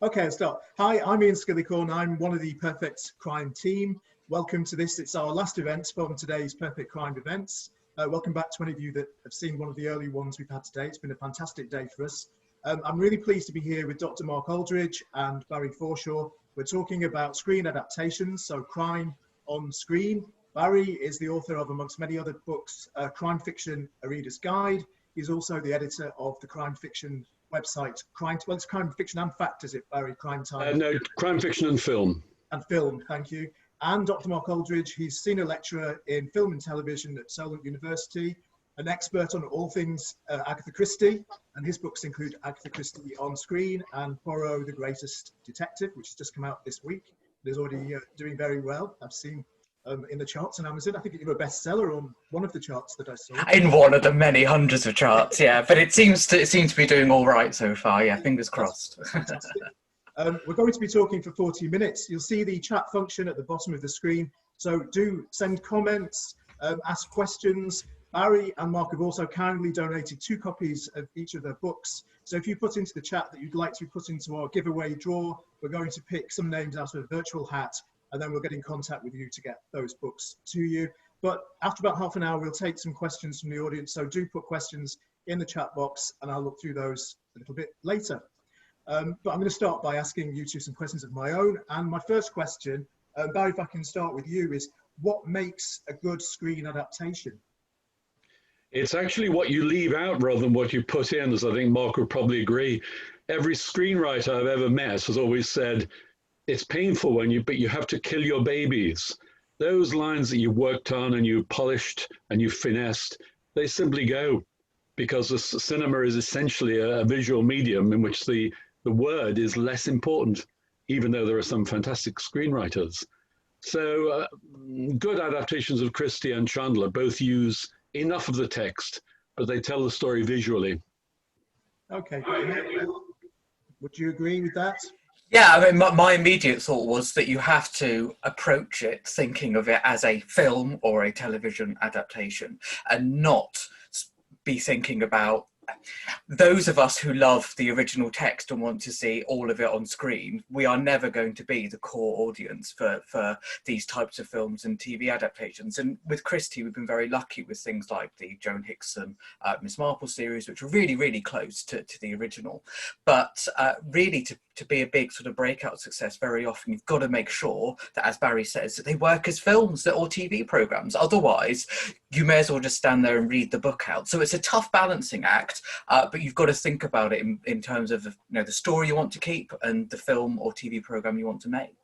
Okay, let's start. Hi, I'm Ian Skillicorn. I'm one of the Perfect Crime team. Welcome to this. It's our last event from today's Perfect Crime events. Welcome back to any of you that have seen one of the early ones we've had today. It's been a fantastic day for us. I'm really pleased to be here with Dr. Mark Aldridge and Barry Forshaw. We're talking about screen adaptations, so crime on screen. Barry is the author of, amongst many other books, Crime Fiction, A Reader's Guide. He's also the editor of the crime fiction website, it's Crime Fiction and Fact, is it, Barry? Crime Time? No, Crime Fiction and Film. And Film, thank you. And Dr. Mark Aldridge, he's senior lecturer in film and television at Solent University, an expert on all things Agatha Christie, and his books include Agatha Christie on Screen and Poirot, the Greatest Detective, which has just come out this week. It is already doing very well. I've seen in the charts on Amazon. I think you were a bestseller on one of the charts that I saw. In one of the many hundreds of charts, yeah. But it seems to be doing all right so far. Yeah, fingers crossed. We're going to be talking for 40 minutes. You'll see the chat function at the bottom of the screen. So do send comments, ask questions. Barry and Mark have also kindly donated 2 copies of each of their books. So if you put into the chat that you'd like to put into our giveaway draw, we're going to pick some names out of a virtual hat, and then we'll get in contact with you to get those books to you. But after about half an hour, we'll take some questions from the audience. So do put questions in the chat box, and I'll look through those a little bit later. But I'm going to start by asking you two some questions of my own. And my first question, Barry, if I can start with you, is what makes a good screen adaptation? It's actually what you leave out rather than what you put in, as I think Mark would probably agree. Every screenwriter I've ever met has always said, it's painful but you have to kill your babies. Those lines that you worked on and you polished and you finessed, they simply go, because the cinema is essentially a visual medium in which the word is less important, even though there are some fantastic screenwriters. So good adaptations of Christie and Chandler both use enough of the text, but they tell the story visually. Okay, would you agree with that? Yeah, I mean, my immediate thought was that you have to approach it thinking of it as a film or a television adaptation, and not be thinking about those of us who love the original text and want to see all of it on screen. We are never going to be the core audience for these types of films and TV adaptations. And with Christie, we've been very lucky with things like the Joan Hickson Miss Marple series, which are really, really close to the original. But really, to be a big sort of breakout success, very often you've got to make sure that, as Barry says, that they work as films or TV programs. Otherwise, you may as well just stand there and read the book out. So it's a tough balancing act, but you've got to think about it in terms of the story you want to keep and the film or TV program you want to make.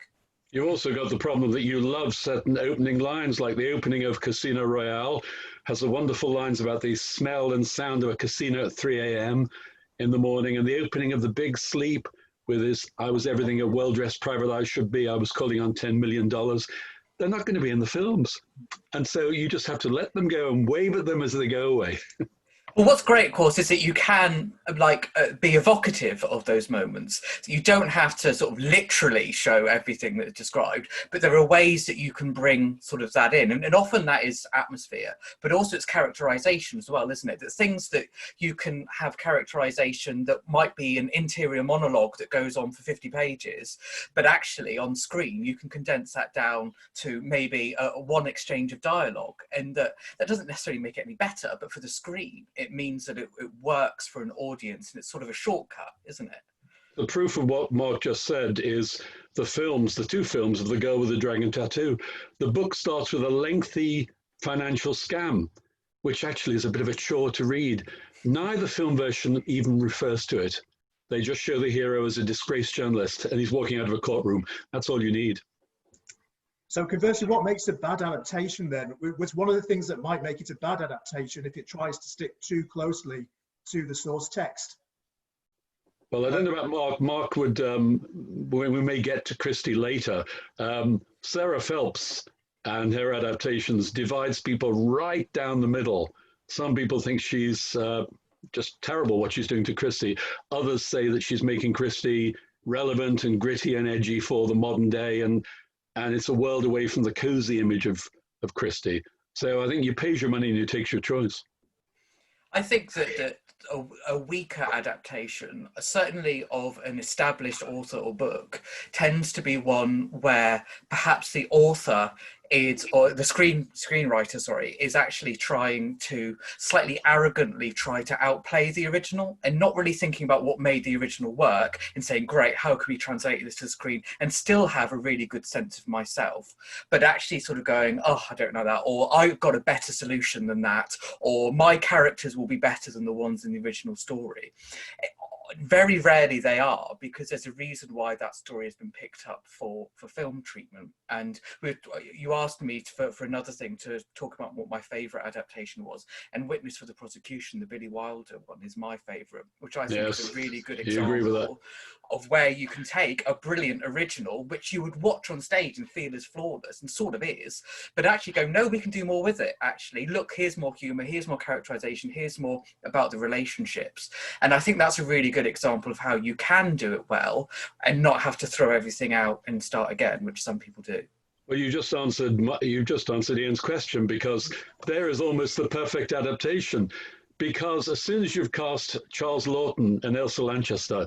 You've also got the problem that you love certain opening lines, like the opening of Casino Royale has the wonderful lines about the smell and sound of a casino at 3 a.m. in the morning, and the opening of The Big Sleep with his, I was everything a well-dressed private eye should be, I was calling on $10 million. They're not going to be in the films. And so you just have to let them go and wave at them as they go away. Well, what's great, of course, is that you can be evocative of those moments. So you don't have to sort of literally show everything that's described, but there are ways that you can bring sort of that in. And often that is atmosphere, but also it's characterization as well, isn't it? That things that you can have characterization that might be an interior monologue that goes on for 50 pages, but actually on screen, you can condense that down to maybe one exchange of dialogue. And that doesn't necessarily make it any better, but for the screen, it means that it works for an audience, and it's sort of a shortcut, isn't it? The proof of what Mark just said is the 2 films of The Girl with the Dragon Tattoo. The book starts with a lengthy financial scam, which actually is a bit of a chore to read. Neither film version even refers to it. They just show the hero as a disgraced journalist and he's walking out of a courtroom. That's all you need. So conversely, what makes a bad adaptation then? What's one of the things that might make it a bad adaptation if it tries to stick too closely to the source text? Well, I don't know about Mark. Mark would, we may get to Christie later. Sarah Phelps and her adaptations divides people right down the middle. Some people think she's just terrible what she's doing to Christie. Others say that she's making Christie relevant and gritty and edgy for the modern day, and it's a world away from the cozy image of Christie. So I think you pay your money and you take your choice. I think that a weaker adaptation, certainly of an established author or book, tends to be one where perhaps the author is, or the screenwriter, sorry, is actually trying to slightly arrogantly try to outplay the original and not really thinking about what made the original work and saying, great, how can we translate this to the screen and still have a really good sense of myself, but actually sort of going, oh, I don't know that, or I've got a better solution than that, or my characters will be better than the ones in the original story. Very rarely they are, because there's a reason why that story has been picked up for film treatment. And you asked me for another thing to talk about what my favourite adaptation was, and Witness for the Prosecution, the Billy Wilder one, is my favourite, which I think is a really good example of where you can take a brilliant original, which you would watch on stage and feel is flawless, and sort of is, but actually go, no, we can do more with it, actually. Look, here's more humour, here's more characterisation, here's more about the relationships. And I think that's a really good example of how you can do it well and not have to throw everything out and start again, which some people do. Well, you just answered Ian's question, because there is almost the perfect adaptation. Because as soon as you've cast Charles Laughton and Elsa Lanchester,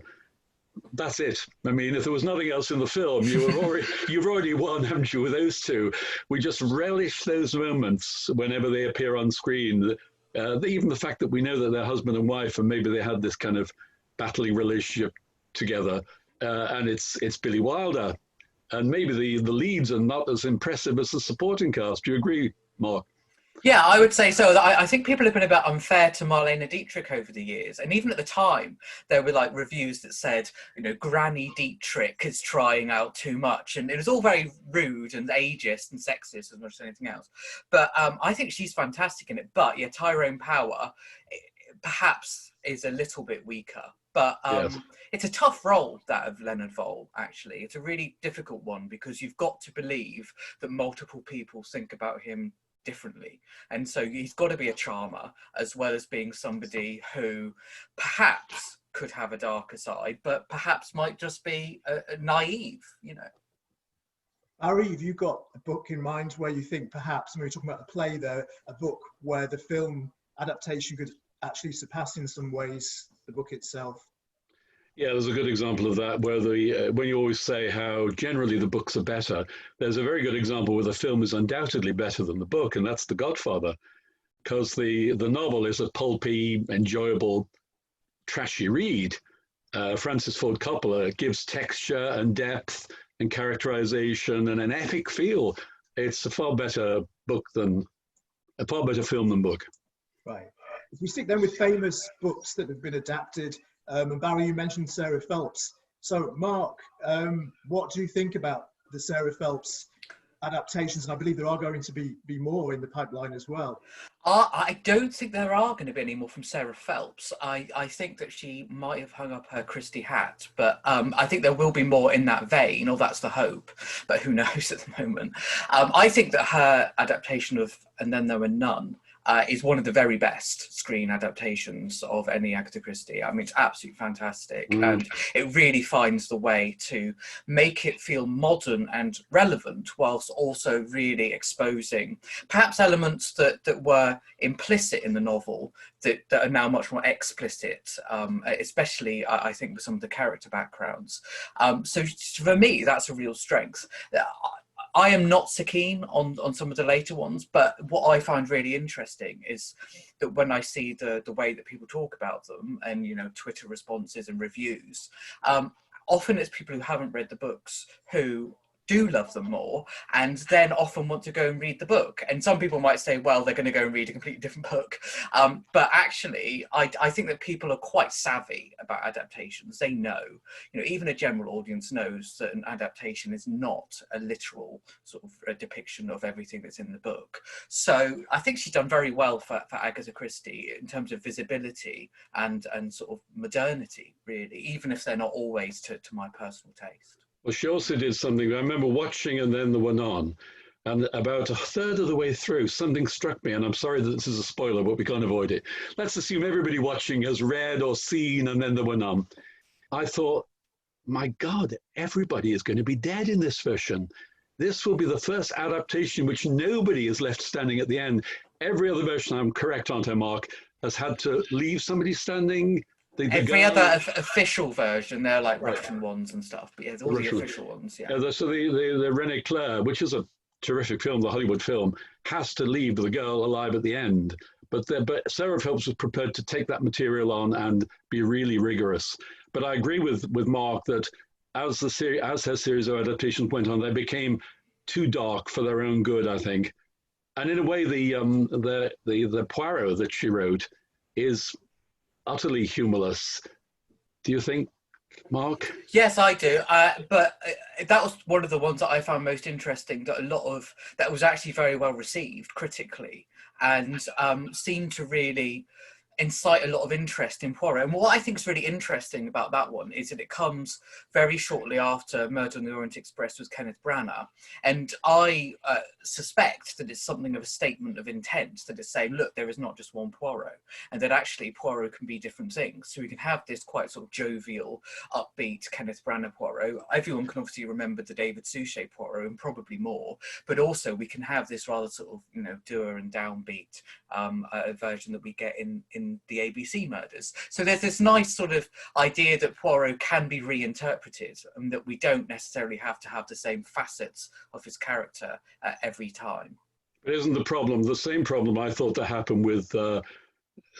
that's it. I mean, if there was nothing else in the film, you've already won, haven't you, with those two? We just relish those moments whenever they appear on screen. Even the fact that we know that they're husband and wife, and maybe they had this kind of battling relationship together, and it's Billy Wilder, and maybe the leads are not as impressive as the supporting cast. Do you agree, Mark? Yeah, I would say so. I think people have been a bit unfair to Marlene Dietrich over the years. And even at the time, there were like reviews that said, you know, Granny Dietrich is trying out too much. And it was all very rude and ageist and sexist as much as anything else. But I think she's fantastic in it. But yeah, Tyrone Power perhaps is a little bit weaker. But yes. It's a tough role, that of Leonard Vole, actually. It's a really difficult one, because you've got to believe that multiple people think about him differently, and so he's got to be a charmer as well as being somebody who perhaps could have a darker side, but perhaps might just be a naive, you know. Barry, have you got a book in mind where you think perhaps, when we're talking about the play there, a book where the film adaptation could actually surpass in some ways the book itself? Yeah, there's a good example of that, where when you always say how generally the books are better, there's a very good example where the film is undoubtedly better than the book, and that's The Godfather, because the novel is a pulpy, enjoyable, trashy read. Francis Ford Coppola gives texture and depth and characterization and an epic feel. It's a far better film than book. Right. If we stick then with famous books that have been adapted, and Barry, you mentioned Sarah Phelps. So, Mark, what do you think about the Sarah Phelps adaptations? And I believe there are going to be more in the pipeline as well. I don't think there are going to be any more from Sarah Phelps. I think that she might have hung up her Christie hat, but I think there will be more in that vein, or that's the hope, but who knows at the moment. I think that her adaptation of And Then There Were None is one of the very best screen adaptations of any Agatha Christie. I mean, it's absolutely fantastic. And it really finds the way to make it feel modern and relevant, whilst also really exposing perhaps elements that were implicit in the novel that are now much more explicit, especially, I think, with some of the character backgrounds. So for me, that's a real strength. I am not so keen on some of the later ones, but what I find really interesting is that when I see the way that people talk about them, and, you know, Twitter responses and reviews, often it's people who haven't read the books who do love them more, and then often want to go and read the book. And some people might say, well, they're going to go and read a completely different book. But actually, I think that people are quite savvy about adaptations. They know, you know, even a general audience knows that an adaptation is not a literal sort of a depiction of everything that's in the book. So I think she's done very well for Agatha Christie in terms of visibility and sort of modernity, really, even if they're not always to my personal taste. Well, she also did something. I remember watching And Then There Were None, and about a third of the way through, something struck me, and I'm sorry that this is a spoiler, but we can't avoid it. Let's assume everybody watching has read or seen And Then There Were None. I thought, my God, everybody is going to be dead in this version. This will be the first adaptation which nobody is left standing at the end. Every other version, I'm correct, aren't I, Mark, has had to leave somebody standing. Every other official version, they're like Right. Russian ones and stuff, but yeah, all the official ones, yeah. So the René Clair, which is a terrific film, the Hollywood film, has to leave the girl alive at the end. But Sarah Phelps was prepared to take that material on and be really rigorous. But I agree with Mark that as her series of adaptations went on, they became too dark for their own good, I think. And in a way, the Poirot that she wrote is utterly humorless. Do you think, Mark? Yes, I do. But that was one of the ones that I found most interesting. That was actually very well received critically, and seemed to really incite a lot of interest in Poirot. And what I think is really interesting about that one is that it comes very shortly after Murder on the Orient Express with Kenneth Branagh. And I suspect that it's something of a statement of intent, that it's saying, look, there is not just one Poirot, and that actually Poirot can be different things. So we can have this quite sort of jovial, upbeat Kenneth Branagh Poirot. Everyone can obviously remember the David Suchet Poirot, and probably more, but also we can have this rather sort of, dour and downbeat version that we get in the ABC murders. So there's this nice sort of idea that Poirot can be reinterpreted, and that we don't necessarily have to have the same facets of his character every time. But isn't the same problem I thought that happened with the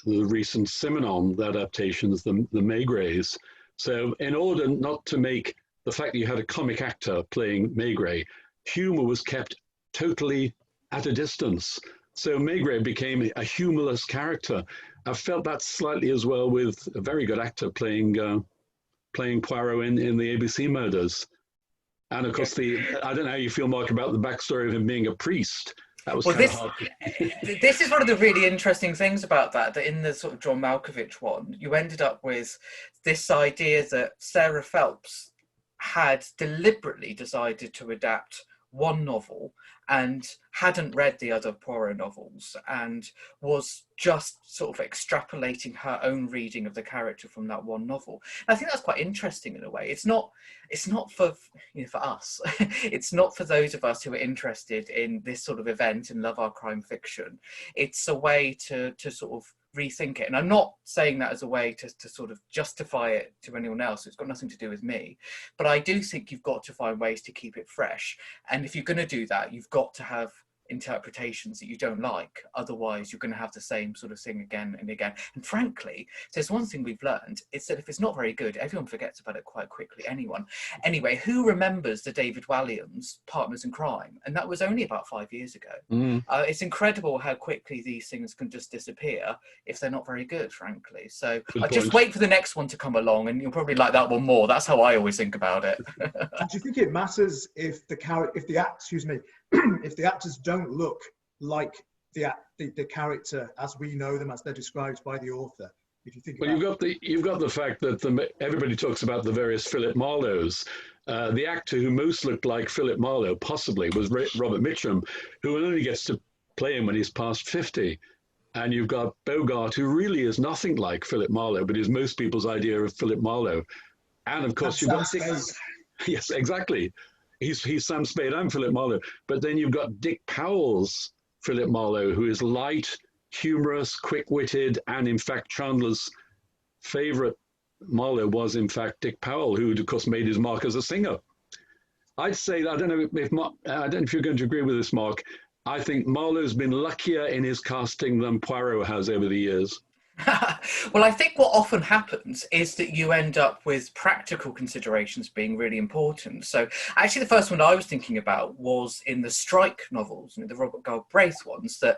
recent Simenon adaptations, the Maigrets? So in order not to make the fact that you had a comic actor playing Maigret, humor was kept totally at a distance. So Maigret became a humorless character. I felt that slightly as well with a very good actor playing Poirot in the ABC murders. And of course, I don't know how you feel, Mark, about the backstory of him being a priest. That was kind of hard. This is one of the really interesting things about that in the sort of John Malkovich one, you ended up with this idea that Sarah Phelps had deliberately decided to adapt one novel and hadn't read the other Poirot novels, and was just sort of extrapolating her own reading of the character from that one novel. And I think that's quite interesting in a way. It's not for for us. It's not for those of us who are interested in this sort of event and love our crime fiction. It's a way to sort of rethink it. And I'm not saying that as a way to sort of justify it to anyone else. It's got nothing to do with me. But I do think you've got to find ways to keep it fresh. And if you're going to do that, you've got to have interpretations that you don't like. Otherwise, you're going to have the same sort of thing again and again. And frankly, there's one thing we've learned. It's that if it's not very good, everyone forgets about it quite quickly. Anyway, who remembers the David Walliams Partners in Crime? And that was only about 5 years ago. It's incredible how quickly these things can just disappear if they're not very good, frankly. So I just wait for the next one to come along, and you'll probably like that one more. That's how I always think about it. And do you think it matters if the actors don't look like the character as we know them, as they're described by the author? If you think you've got the fact that everybody talks about the various Philip Marlowes. The actor who most looked like Philip Marlowe possibly was Robert Mitchum, who only gets to play him when he's past 50. And you've got Bogart, who really is nothing like Philip Marlowe, but is most people's idea of Philip Marlowe. And of course, you've got yes, exactly. He's Sam Spade and Philip Marlowe. But then you've got Dick Powell's Philip Marlowe, who is light, humorous, quick-witted, and in fact, Chandler's favorite Marlowe was in fact Dick Powell, who of course made his mark as a singer. I'd say, I don't know if you're going to agree with this, Mark. I think Marlowe's been luckier in his casting than Poirot has over the years. Well, I think what often happens is that you end up with practical considerations being really important. So actually the first one I was thinking about was in the Strike novels, the Robert Galbraith ones, that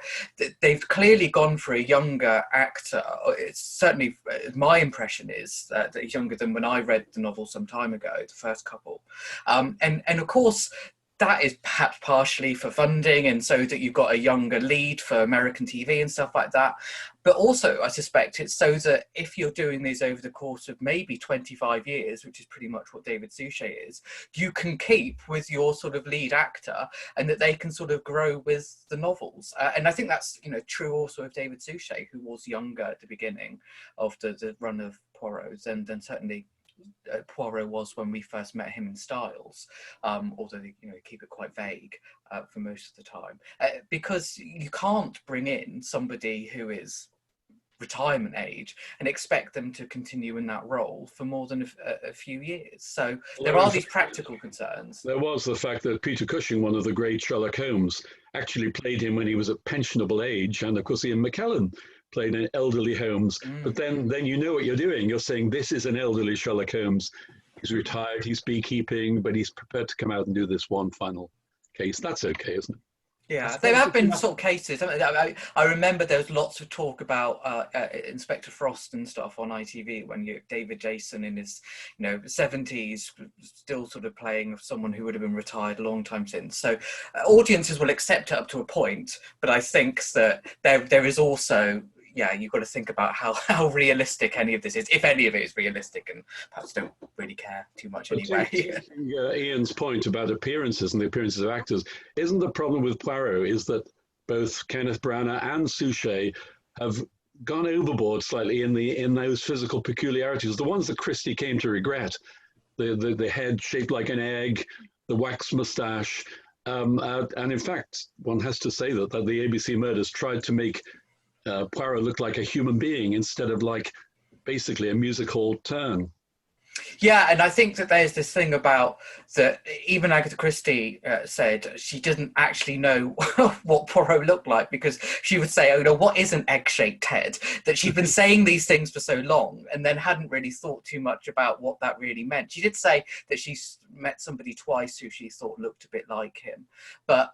they've clearly gone for a younger actor. It's certainly, my impression is that he's younger than when I read the novel some time ago, the first couple. And of course, that is perhaps partially for funding, and so that you've got a younger lead for American TV and stuff like that. But also, I suspect it's so that if you're doing these over the course of maybe 25 years, which is pretty much what David Suchet is, you can keep with your sort of lead actor, and that they can sort of grow with the novels. And I think that's true also of David Suchet, who was younger at the beginning of the run of Poirot than certainly Poirot was when we first met him in Styles, although they keep it quite vague for most of the time, because you can't bring in somebody who is retirement age and expect them to continue in that role for more than a few years. So there are these practical concerns. There was the fact that Peter Cushing, one of the great Sherlock Holmes, actually played him when he was at pensionable age, and of course Ian McKellen played an elderly Holmes. But then you know what you're doing. You're saying this is an elderly Sherlock Holmes. He's retired, he's beekeeping, but he's prepared to come out and do this one final case. That's okay, isn't it? Yeah, there have been sort of cases. I remember there was lots of talk about Inspector Frost and stuff on ITV when David Jason in his 70s still sort of playing someone who would have been retired a long time since. So audiences will accept it up to a point, but I think that there is also, you've got to think about how realistic any of this is, if any of it is realistic, and perhaps don't really care too much anyway. Ian's point about appearances and the appearances of actors, isn't the problem with Poirot is that both Kenneth Branagh and Suchet have gone overboard slightly in those physical peculiarities, the ones that Christie came to regret, the head shaped like an egg, the wax moustache, and in fact, one has to say that the ABC Murders tried to make Poirot looked like a human being instead of like basically a music hall turn. Yeah, and I think that there's this thing about that even Agatha Christie said she didn't actually know what Poirot looked like, because she would say, what is an egg-shaped head? That she'd been saying these things for so long and then hadn't really thought too much about what that really meant. She did say that she met somebody twice who she thought looked a bit like him, but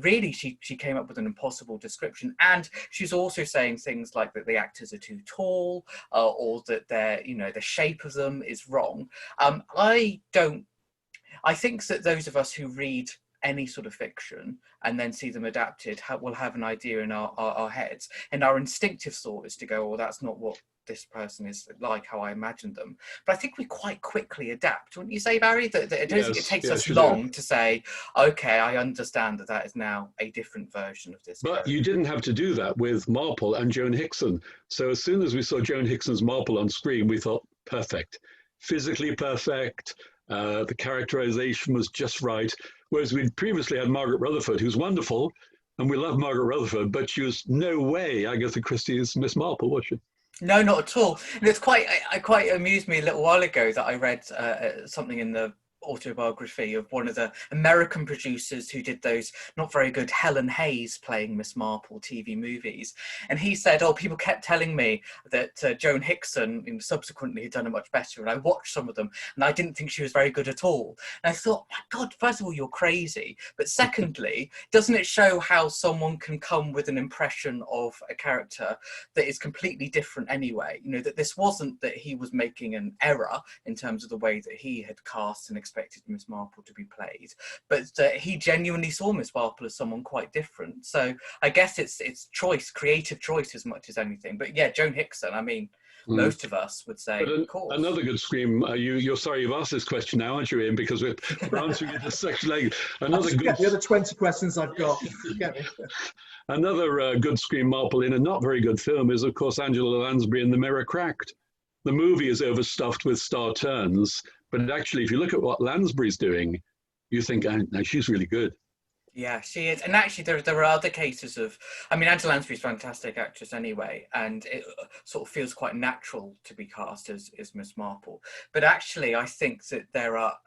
really she came up with an impossible description. And she's also saying things like that the actors are too tall, or that the shape of them is wrong. I think that those of us who read any sort of fiction and then see them adapted will have an idea in our heads, and our instinctive thought is to go, oh, that's not what this person is like, how I imagined them. But I think we quite quickly adapt, wouldn't you say, Barry? That it takes us long to say, okay, I understand that is now a different version of this. But you didn't have to do that with Marple and Joan Hickson. So as soon as we saw Joan Hickson's Marple on screen, we thought, perfect. Physically perfect, the characterization was just right. Whereas we'd previously had Margaret Rutherford, who's wonderful, and we love Margaret Rutherford, but she was no way Agatha Christie's Miss Marple, was she? No, not at all. And it's quite amused me a little while ago that I read something in the autobiography of one of the American producers who did those not very good Helen Hayes playing Miss Marple TV movies, and he said, people kept telling me that Joan Hickson subsequently had done it much better, and I watched some of them and I didn't think she was very good at all. And I thought, my God, first of all, you're crazy, but secondly, doesn't it show how someone can come with an impression of a character that is completely different anyway? That this wasn't that he was making an error in terms of the way that he had cast and expected Miss Marple to be played, but he genuinely saw Miss Marple as someone quite different. So I guess it's creative choice as much as anything. But yeah, Joan Hickson, I mean, most of us would say, of course. Another good scream. You're sorry you've asked this question now, aren't you, Ian? Because we're answering it this section later. The other 20 questions I've got. Another good scream Marple in a not very good film is, of course, Angela Lansbury in The Mirror Cracked. The movie is overstuffed with star turns, but actually, if you look at what Lansbury's doing, you think, no, she's really good. Yeah, she is. And actually, there are other cases of, Angela Lansbury's a fantastic actress anyway, and it sort of feels quite natural to be cast as Miss Marple. But actually, I think that there are,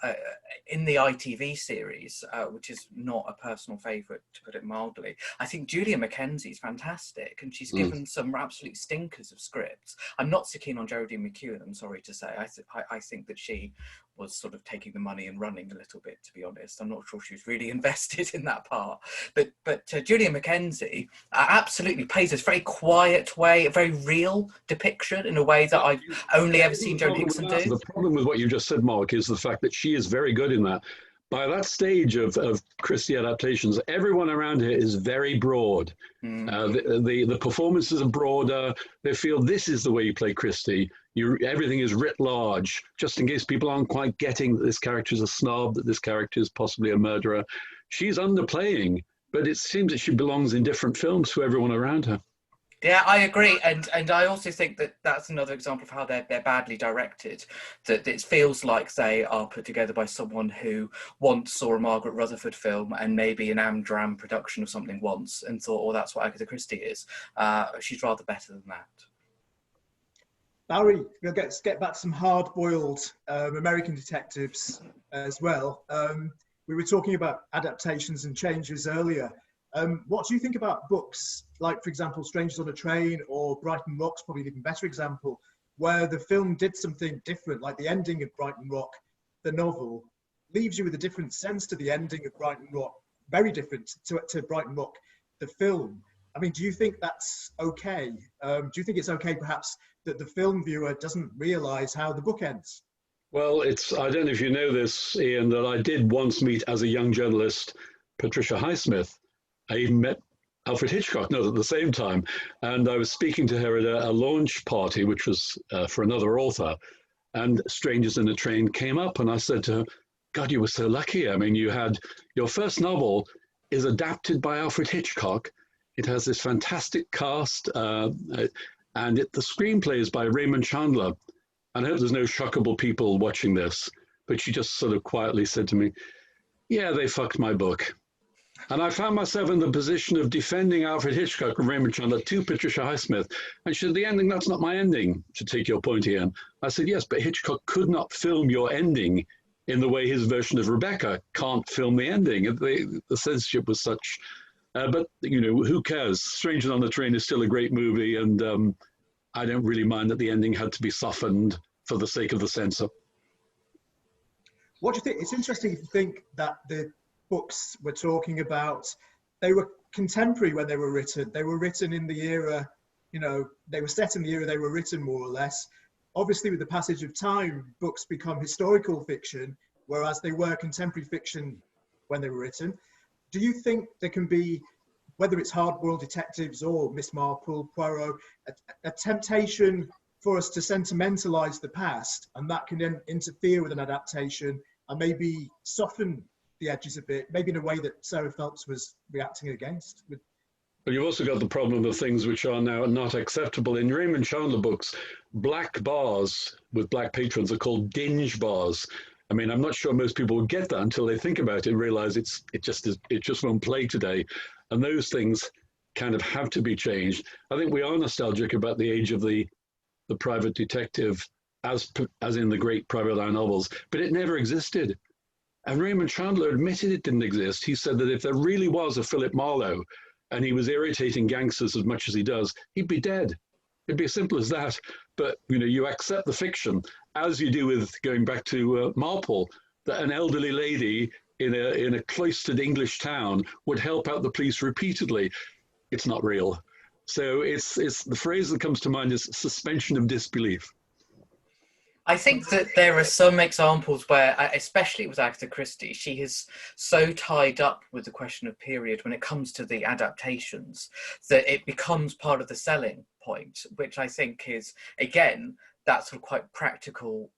in the ITV series, which is not a personal favourite, to put it mildly, I think Julia Mackenzie's fantastic, and she's given some absolute stinkers of scripts. I'm not so keen on Geraldine McEwen, I'm sorry to say. I think that she was sort of taking the money and running a little bit, to be honest. I'm not sure she was really invested in that part. But Julia Mackenzie absolutely plays this very quiet way, a very real depiction in a way that I've only ever seen Joan Hickson do. The problem with what you just said, Mark, is the fact that she is very good in that. By that stage of Christie adaptations, everyone around her is very broad. The performances are broader. They feel this is the way you play Christie. Everything is writ large, just in case people aren't quite getting that this character is a snob, that this character is possibly a murderer. She's underplaying, but it seems that she belongs in different films to everyone around her. Yeah, I agree, and I also think that that's another example of how they're badly directed. That it feels like they are put together by someone who once saw a Margaret Rutherford film and maybe an Amdram production of something once and thought, "Oh, that's what Agatha Christie is." She's rather better than that. Barry, let's get back to some hard-boiled American detectives as well. We were talking about adaptations and changes earlier. What do you think about books like, for example, Strangers on a Train or Brighton Rock's probably an even better example, where the film did something different, like the ending of Brighton Rock, the novel, leaves you with a different sense to the ending of Brighton Rock, very different to Brighton Rock, the film. I mean, do you think that's okay? Do you think it's okay, perhaps, that the film viewer doesn't realise how the book ends? Well, I don't know if you know this, Ian, that I did once meet as a young journalist, Patricia Highsmith. I even met Alfred Hitchcock, not at the same time. And I was speaking to her at a launch party, which was for another author. And Strangers in a Train came up, and I said to her, God, you were so lucky. I mean, you had your first novel is adapted by Alfred Hitchcock. It has this fantastic cast, and the screenplay is by Raymond Chandler. And I hope there's no shockable people watching this, but she just sort of quietly said to me, yeah, they fucked my book. And I found myself in the position of defending Alfred Hitchcock and Raymond Chandler to Patricia Highsmith. And she said, the ending, that's not my ending, to take your point, Ian. I said, yes, but Hitchcock could not film your ending in the way his version of Rebecca can't film the ending. The censorship was such. But, you know, who cares? Strangers on the Train is still a great movie, and I don't really mind that the ending had to be softened for the sake of the censor. What do you think? It's interesting if you think that the books we're talking about, they were contemporary when they were written. They were written in the era, you know, they were set in the era they were written, more or less. Obviously, with the passage of time, books become historical fiction, whereas they were contemporary fiction when they were written. Do you think there can be, whether it's hard-boiled detectives or Miss Marple, Poirot, a temptation for us to sentimentalise the past, and that can then interfere with an adaptation and maybe soften the edges a bit, maybe in a way that Sarah Phelps was reacting against? But you've also got the problem of things which are now not acceptable. In Raymond Chandler books, black bars with black patrons are called dinge bars. I mean, I'm not sure most people would get that until they think about it and realize it just won't play today. And those things kind of have to be changed. I think we are nostalgic about the age of the private detective as in the great private eye novels, but it never existed. And Raymond Chandler admitted it didn't exist. He said that if there really was a Philip Marlowe and he was irritating gangsters as much as he does, he'd be dead. It'd be as simple as that. But, you know, you accept the fiction, as you do with going back to Marple, that an elderly lady in a cloistered English town would help out the police repeatedly. It's not real. So it's the phrase that comes to mind is suspension of disbelief. I think that there are some examples where, especially with Agatha Christie, she is so tied up with the question of period when it comes to the adaptations that it becomes part of the selling point, which I think is, again, that sort of quite practical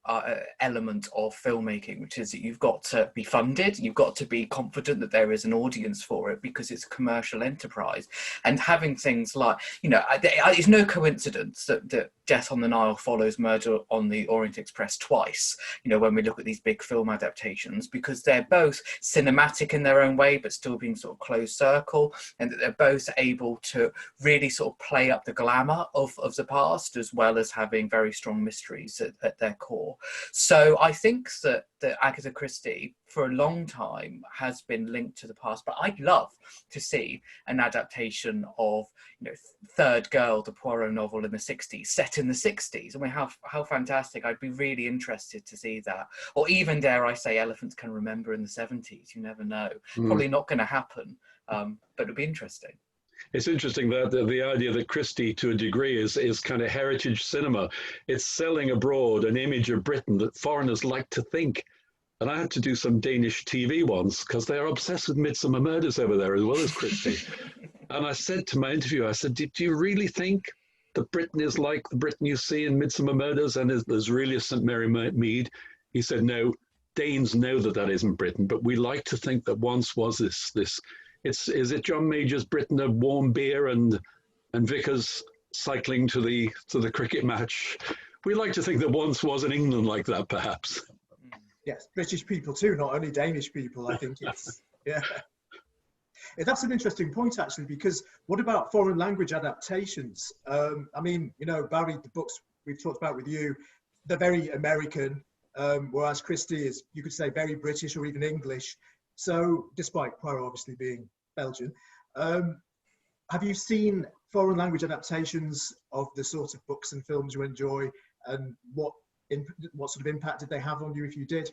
element of filmmaking, which is that you've got to be funded, you've got to be confident that there is an audience for it because it's a commercial enterprise. And having things like, you know, it's no coincidence that Death on the Nile follows Murder on the Orient Express twice, you know, when we look at these big film adaptations, because they're both cinematic in their own way, but still being sort of closed circle, and that they're both able to really sort of play up the glamour of the past, as well as having very strong mysteries at their core. So I think that Agatha Christie for a long time has been linked to the past, but I'd love to see an adaptation of, you know, Third Girl, the Poirot novel in the 60s, set in the 60s. I mean, how fantastic. I'd be really interested to see that. Or even, dare I say, Elephants Can Remember in the 70s. You never know. Probably not going to happen, but it'll be interesting. It's interesting that the idea that Christie, to a degree, is kind of heritage cinema. It's selling abroad an image of Britain that foreigners like to think. And I had to do some Danish TV once because they are obsessed with Midsummer Murders over there as well as Christie. And I said to my interviewer, I said, do you really think that Britain is like the Britain you see in Midsummer Murders and there's really a St. Mary Mead? He said, no, Danes know that isn't Britain, but we like to think that once was this. Is it John Major's Britain of warm beer and Vickers cycling to the cricket match? We like to think that once was in England like that, perhaps. Yes, British people too, not only Danish people. I think it's, yeah. That's an interesting point, actually, because what about foreign language adaptations? I mean, you know, Barry, the books we've talked about with you, they're very American, whereas Christie is, you could say, very British or even English. So, despite Poirot obviously being Belgian, have you seen foreign language adaptations of the sort of books and films you enjoy, and what sort of impact did they have on you if you did?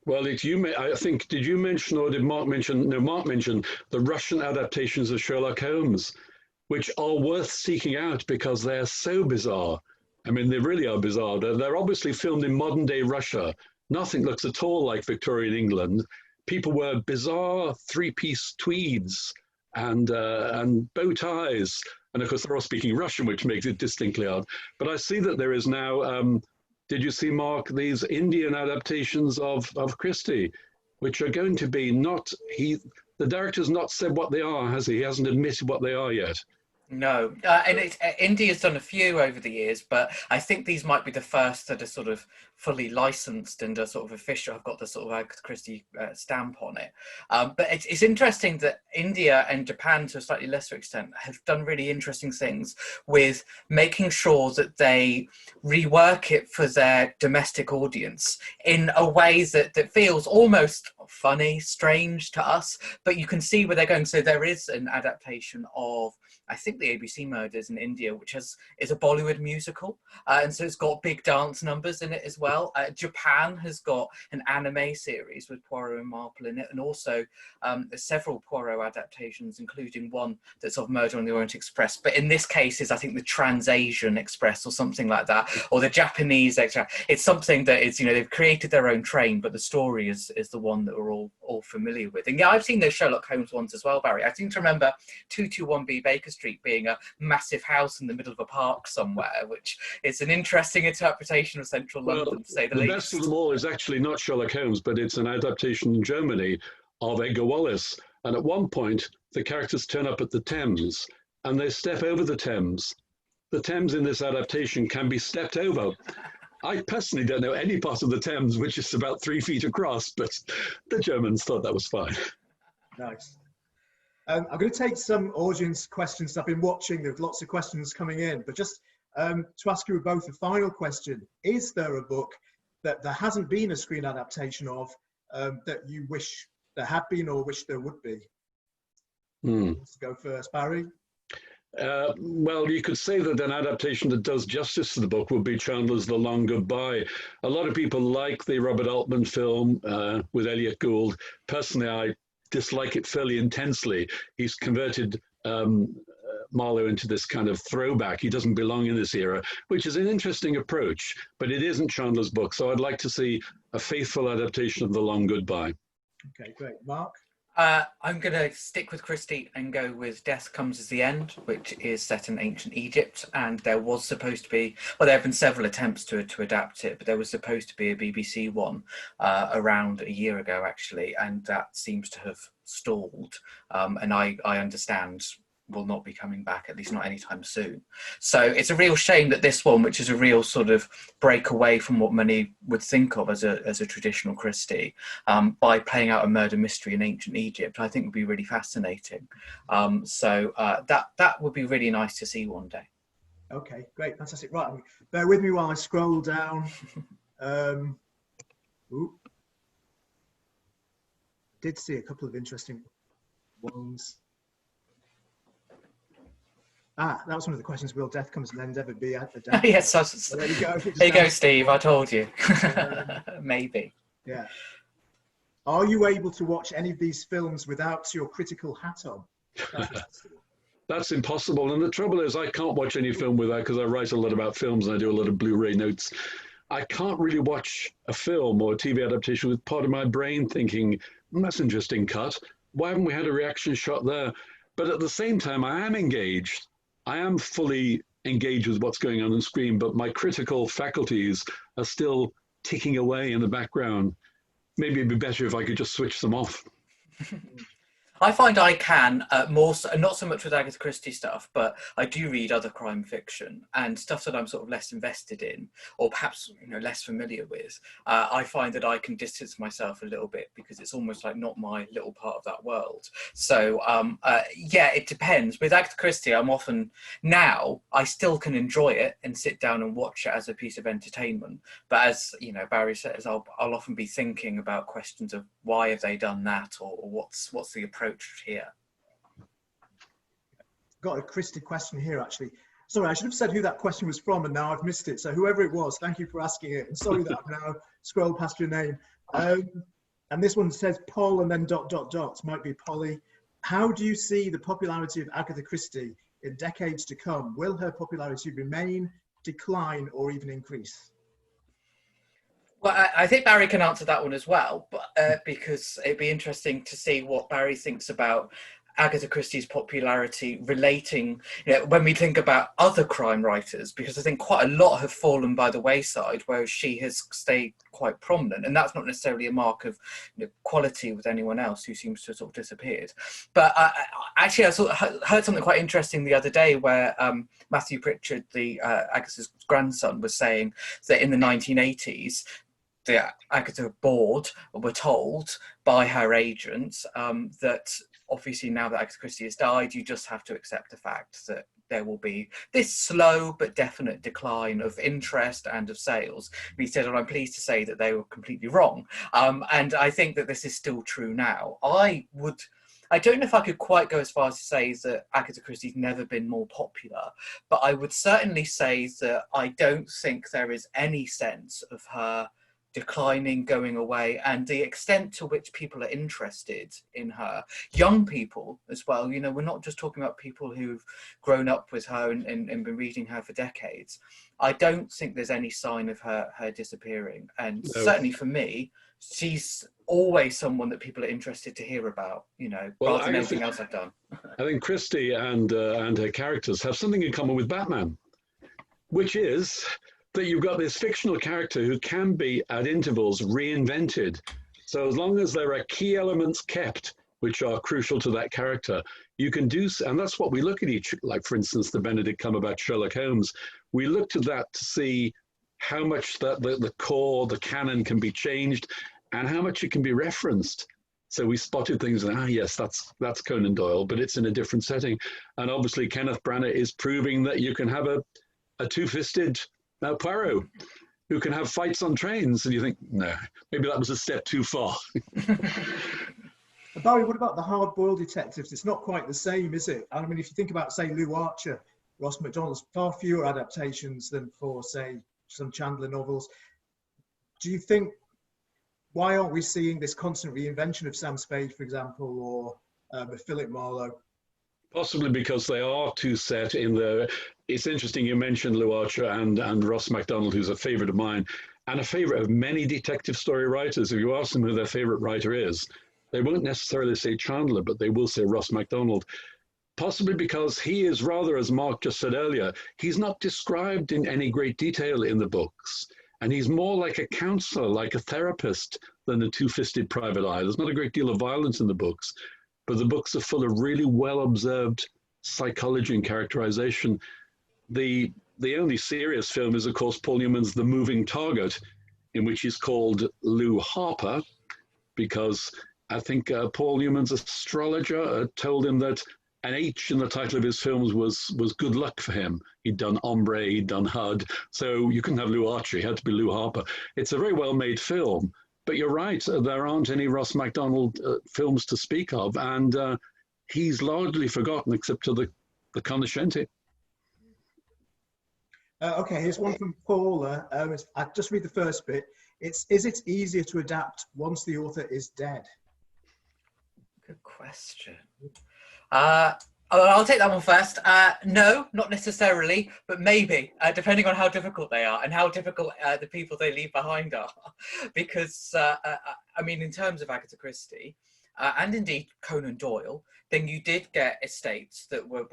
Well, I think, did you mention, or did Mark mention? No, Mark mentioned the Russian adaptations of Sherlock Holmes, which are worth seeking out because they're so bizarre. I mean, they really are bizarre. They're obviously filmed in modern day Russia. Nothing looks at all like Victorian England. People wear bizarre three-piece tweeds and bow ties. And of course, they're all speaking Russian, which makes it distinctly odd. But I see that there is now, did you see, Mark, these Indian adaptations of Christie, which are going to be the director's not said what they are, has he? He hasn't admitted what they are yet. No, and India's done a few over the years, but I think these might be the first that are sort of fully licensed and are sort of official. I've got the sort of Agatha Christie stamp on it. But it's interesting that India and Japan, to a slightly lesser extent, have done really interesting things with making sure that they rework it for their domestic audience in a way that feels almost funny, strange to us, but you can see where they're going. So there is an adaptation of, I think, the ABC Murders in India, which is a Bollywood musical, and so it's got big dance numbers in it as well. Japan has got an anime series with Poirot and Marple in it, and also several Poirot adaptations, including one that's of Murder on the Orient Express. But in this case, is I think the Trans-Asian Express or something like that, or the Japanese Express. It's something that is, they've created their own train, but the story is the one that we're all familiar with. And yeah, I've seen those Sherlock Holmes ones as well, Barry. I seem to remember 221B Baker Street being a massive house in the middle of a park somewhere, which is an interesting interpretation of central London, to say the least. The best of them all is actually not Sherlock Holmes, but it's an adaptation in Germany of Edgar Wallace. And at one point, the characters turn up at the Thames and they step over the Thames. The Thames in this adaptation can be stepped over. I personally don't know any part of the Thames which is about 3 feet across, but the Germans thought that was fine. Nice. I'm going to take some audience questions. I've been watching, there's lots of questions coming in, but just to ask you both a final question. Is there a book that there hasn't been a screen adaptation of that you wish there had been or wish there would be? Let's go first, Barry. Well, you could say that an adaptation that does justice to the book would be Chandler's The Long Goodbye. A lot of people like the Robert Altman film with Elliot Gould. Personally, I dislike it fairly intensely. He's converted Marlowe into this kind of throwback. He doesn't belong in this era, which is an interesting approach, but it isn't Chandler's book. So I'd like to see a faithful adaptation of The Long Goodbye. Okay, great. Mark? I'm going to stick with Christie and go with Death Comes at the End, which is set in ancient Egypt. And there was supposed to be, well, there have been several attempts to adapt it, but there was supposed to be a BBC one around a year ago, actually, and that seems to have stalled. And I understand will not be coming back, at least not anytime soon. So it's a real shame that this one, which is a real sort of break away from what many would think of as a traditional Christie, by playing out a murder mystery in ancient Egypt, I think would be really fascinating. So that would be really nice to see one day. Okay, great, fantastic. Right, bear with me while I scroll down. Did see a couple of interesting ones. That was one of the questions. Will Death Comes and End ever be at the death? Yes, so there you go. There you go, Steve. I told you. Maybe. Yeah. Are you able to watch any of these films without your critical hat on? That's impossible. And the trouble is, I can't watch any film without, because I write a lot about films and I do a lot of Blu-ray notes. I can't really watch a film or a TV adaptation with part of my brain thinking, that's an interesting cut. Why haven't we had a reaction shot there? But at the same time, I am engaged. I am fully engaged with what's going on screen, but my critical faculties are still ticking away in the background. Maybe it'd be better if I could just switch them off. I find I can more so, not so much with Agatha Christie stuff, but I do read other crime fiction and stuff that I'm sort of less invested in, or perhaps less familiar with. I find that I can distance myself a little bit because it's almost like not my little part of that world. So yeah, it depends. With Agatha Christie, I'm often now I still can enjoy it and sit down and watch it as a piece of entertainment. But as Barry says, I'll often be thinking about questions of why have they done that, or what's the approach here. Got a Christie question here, actually. Sorry, I should have said who that question was from, and now I've missed it. So whoever it was, thank you for asking it. And sorry that I've now scrolled past your name. And this one says Paul and then ... Might be Polly. How do you see the popularity of Agatha Christie in decades to come? Will her popularity remain, decline, or even increase? Well, I think Barry can answer that one as well, but because it'd be interesting to see what Barry thinks about Agatha Christie's popularity relating, when we think about other crime writers, because I think quite a lot have fallen by the wayside, whereas she has stayed quite prominent. And that's not necessarily a mark of quality with anyone else who seems to have sort of disappeared. But actually, I heard something quite interesting the other day where Matthew Pritchard, Agatha's grandson, was saying that in the 1980s, the Agatha board were told by her agents that obviously now that Agatha Christie has died, you just have to accept the fact that there will be this slow but definite decline of interest and of sales. But he said, and I'm pleased to say that they were completely wrong. And I think that this is still true now. I don't know if I could quite go as far as to say that Agatha Christie's never been more popular, but I would certainly say that I don't think there is any sense of her declining, going away, and the extent to which people are interested in her. Young people as well, we're not just talking about people who've grown up with her and been reading her for decades. I don't think there's any sign of her disappearing. And no. Certainly for me, she's always someone that people are interested to hear about, rather than anything else I've done. I think Christie and her characters have something in common with Batman, which is that you've got this fictional character who can be, at intervals, reinvented. So as long as there are key elements kept, which are crucial to that character, you can do, and that's what we look at like for instance, the Benedict Cumberbatch Sherlock Holmes, we looked at that to see how much the core, the canon can be changed and how much it can be referenced. So we spotted things and, yes, that's Conan Doyle, but it's in a different setting. And obviously Kenneth Branagh is proving that you can have a two-fisted Poirot who can have fights on trains, and you think, no, maybe that was a step too far. Barry, what about the hard-boiled detectives? It's not quite the same, is it? I mean, if you think about, say, Lew Archer, Ross Macdonald's far fewer adaptations than for, say, some Chandler novels. Do you think, why aren't we seeing this constant reinvention of Sam Spade, for example, or Philip Marlowe? Possibly because they are too set in the... It's interesting you mentioned Lew Archer and Ross Macdonald, who's a favourite of mine, and a favourite of many detective story writers. If you ask them who their favourite writer is, they won't necessarily say Chandler, but they will say Ross Macdonald. Possibly because he is rather, as Mark just said earlier, he's not described in any great detail in the books. And he's more like a counselor, like a therapist, than a two-fisted private eye. There's not a great deal of violence in the books, but the books are full of really well-observed psychology and characterization. The only serious film is, of course, Paul Newman's The Moving Target, in which he's called Lou Harper, because I think Paul Newman's astrologer told him that an H in the title of his films was good luck for him. He'd done Ombre, he'd done HUD, so you couldn't have Lew Archer, he had to be Lou Harper. It's a very well-made film, but you're right, there aren't any Ross Macdonald films to speak of, and he's largely forgotten except to the Conoscente. Okay, here's one from Paula. I just read the first bit. Is it easier to adapt once the author is dead? Good question. I'll take that one first. No, not necessarily, but maybe, depending on how difficult they are and how difficult the people they leave behind are. Because, I mean, in terms of Agatha Christie, and indeed Conan Doyle, then you did get estates that were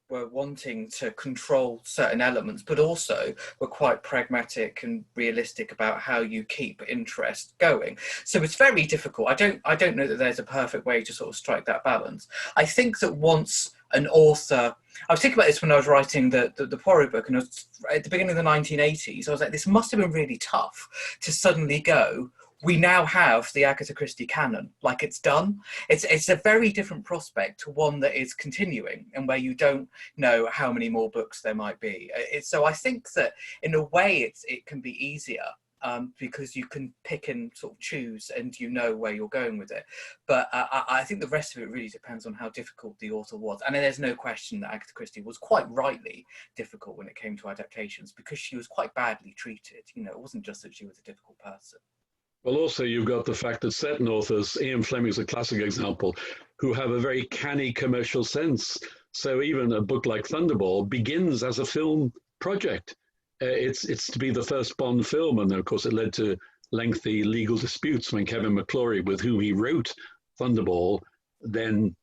wanting to control certain elements, but also were quite pragmatic and realistic about how you keep interest going. So it's very difficult. I don't know that there's a perfect way to sort of strike that balance. I think that once an author, I was thinking about this when I was writing the Poirot book, and at the beginning of the 1980s, I was like, this must have been really tough to suddenly go, we now have the Agatha Christie canon, like it's done. It's a very different prospect to one that is continuing and where you don't know how many more books there might be. So I think that in a way it can be easier because you can pick and sort of choose and you know where you're going with it. But I think the rest of it really depends on how difficult the author was. And there's no question that Agatha Christie was quite rightly difficult when it came to adaptations because she was quite badly treated. You know, it wasn't just that she was a difficult person. Well, also you've got the fact that certain authors, Ian Fleming's a classic example, who have a very canny commercial sense. So even a book like Thunderball begins as a film project. It's to be the first Bond film, and of course it led to lengthy legal disputes when Kevin McClory, with whom he wrote Thunderball, then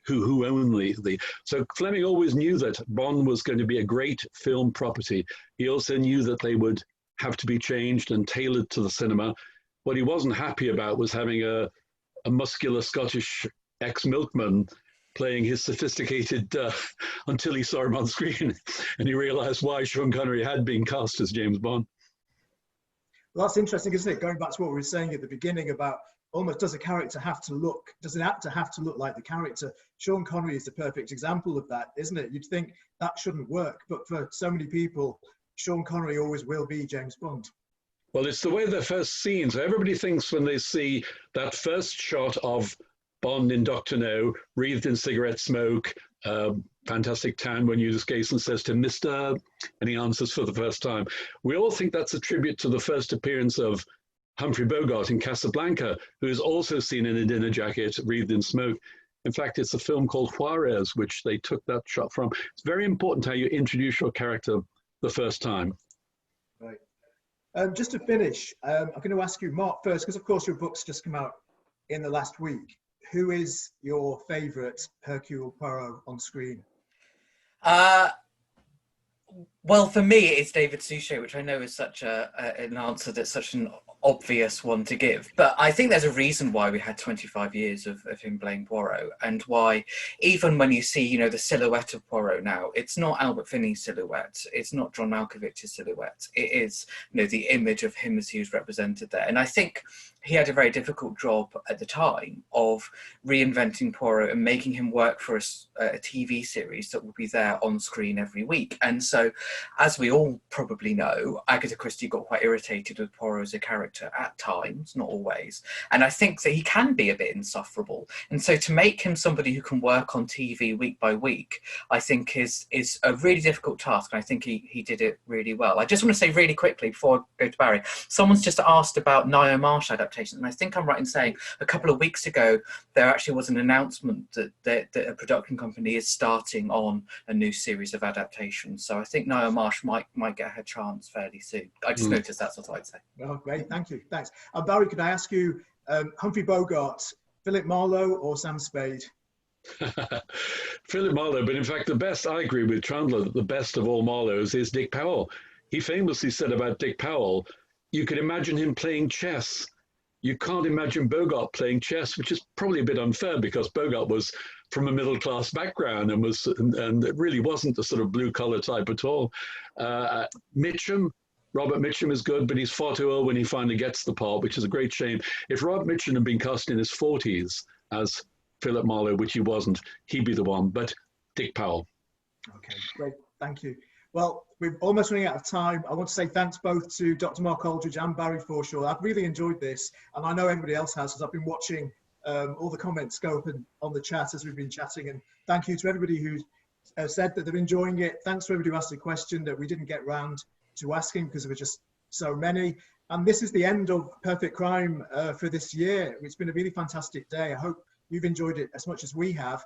who owned the. So Fleming always knew that Bond was going to be a great film property. He also knew that they would have to be changed and tailored to the cinema. What he wasn't happy about was having a muscular Scottish ex-milkman playing his sophisticated until he saw him on screen and he realized why Sean Connery had been cast as James Bond. Well, that's interesting, isn't it? Going back to what we were saying at the beginning about almost does an actor have to look like the character? Sean Connery is the perfect example of that, isn't it? You'd think that shouldn't work, but for so many people, Sean Connery always will be James Bond. Well, it's the way they're first seen. So everybody thinks when they see that first shot of Bond in Dr. No, wreathed in cigarette smoke, fantastic tan when Eustace Gayson says to him, Mr. and he answers for the first time. We all think that's a tribute to the first appearance of Humphrey Bogart in Casablanca, who is also seen in a dinner jacket, wreathed in smoke. In fact, it's a film called Juarez, which they took that shot from. It's very important how you introduce your character the first time. Right. Just to finish, I'm going to ask you, Mark, first, because of course your book's just come out in the last week. Who is your favourite Hercule Poirot on screen? Well, for me, it's David Suchet, which I know is such an answer that's such an obvious one to give. But I think there's a reason why we had 25 years of him playing Poirot, and why even when you see, you know, the silhouette of Poirot now, it's not Albert Finney's silhouette, it's not John Malkovich's silhouette, it is, you know, the image of him as he was represented there. And I think he had a very difficult job at the time of reinventing Poirot and making him work for a TV series that would be there on screen every week. And so, as we all probably know, Agatha Christie got quite irritated with Poirot as a character at times, not always. And I think that he can be a bit insufferable. And so to make him somebody who can work on TV week by week, I think is a really difficult task. And I think he did it really well. I just want to say really quickly before I go to Barry, someone's just asked about Ngaio Marsh adaptations. And I think I'm right in saying a couple of weeks ago, there actually was an announcement that a production company is starting on a new series of adaptations. So I think Ngaio Marsh might get her chance fairly soon. I just noticed that's what I'd say. Oh, great, thank you, thanks. Barry, could I ask you, Humphrey Bogart, Philip Marlowe or Sam Spade? Philip Marlowe, but in fact the best, I agree with Chandler, that the best of all Marlowes is Dick Powell. He famously said about Dick Powell, you could imagine him playing chess. You can't imagine Bogart playing chess, which is probably a bit unfair because Bogart was from a middle-class background and it really wasn't the sort of blue-collar type at all. Robert Mitchum is good, but he's far too old when he finally gets the part, which is a great shame. If Robert Mitchum had been cast in his 40s as Philip Marlowe, which he wasn't, he'd be the one, but Dick Powell. Okay, great, thank you. Well, we're almost running out of time. I want to say thanks both to Dr. Mark Aldridge and Barry Forshaw. I've really enjoyed this, and I know everybody else has, because I've been watching all the comments go up on the chat as we've been chatting. And thank you to everybody who said that they're enjoying it. Thanks to everybody who asked a question that we didn't get round to asking because there were just so many. And this is the end of Perfect Crime for this year. It's been a really fantastic day. I hope you've enjoyed it as much as we have.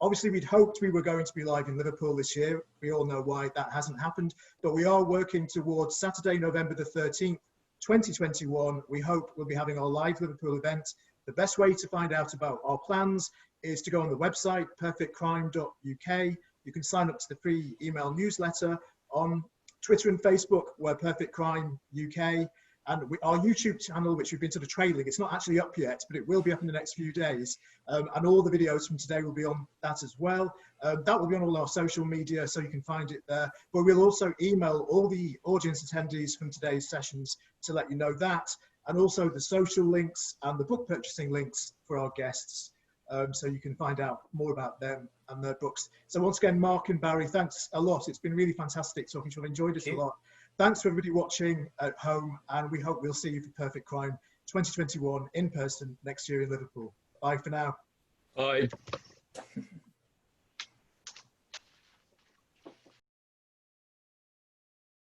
Obviously, we'd hoped we were going to be live in Liverpool this year. We all know why that hasn't happened, but we are working towards Saturday, November the 13th, 2021. We hope we'll be having our live Liverpool event The best way to find out about our plans is to go on the website, perfectcrime.uk. You can sign up to the free email newsletter. On Twitter and Facebook, we're Perfect Crime UK. And our YouTube channel, which we've been sort of trailing, it's not actually up yet, but it will be up in the next few days. And all the videos from today will be on that as well. That will be on all our social media, so you can find it there. But we'll also email all the audience attendees from today's sessions to let you know that, and also the social links and the book purchasing links for our guests. So you can find out more about them and their books. So once again, Mark and Barry, thanks a lot. It's been really fantastic talking to you. I've enjoyed it a lot. Thanks for everybody watching at home, and we hope we'll see you for Perfect Crime 2021 in person next year in Liverpool. Bye for now. Bye.